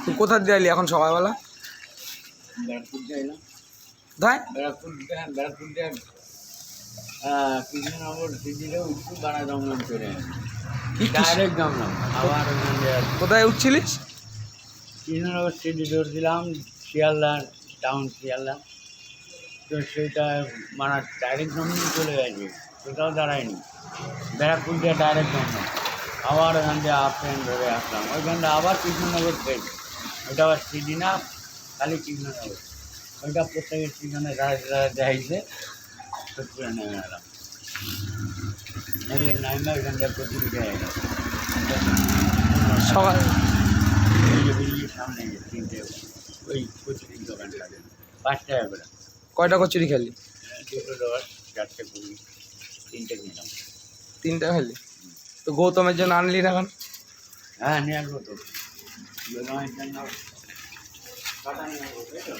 তুই কোথা দিয়ে এলি এখন সকালবেলা? ব্যারাকপুর দিয়ে এলাম। কোথায়? ব্যারাকপুর দিয়ে কৃষ্ণনগর সিটিতে উঠছি, বাড়া দমদম চলে আসি, ডাইরেক্ট দমদম। আবার ওখান দিয়ে কোথায় উঠছিলিস? কৃষ্ণনগর সিটি ধরছিলাম, শিয়ালদা টাউন, শিয়ালদা। তো সেটা মানে ডাইরেক্ট দমদম চলে গেছে, কোথাও দাঁড়ায়নি। ব্যারাকপুর দিয়ে ডাইরেক্ট দমদম, আবার ওখান দিয়ে আপ ট্রেন ধরে আসলাম, ওইখান থেকে আবার কৃষ্ণনগর ট্রেন। ওইটা আবার সিটি না, খালি কৃষ্ণনগর। ওইটা প্রত্যেকের স্টেশনে যাইছে, সত্যি নেমে এলাম। নাইমা ওইখান থেকে প্রচুর হয়ে গেল। সকাল বেরিয়ে সামনে গিয়ে তিনটে ওই কচুরির দোকান থাকে, 5 টাকা করে। কয়টা কচুরি খেলি? 210, 4টে 20, 3টে নিলাম। 3টা খেলি? তো গৌতমের জন্য আনলি না এখন? হ্যাঁ, নিয়ে আসবো তো, জন্য কাটা নিয়ে আসবো, তাই তো।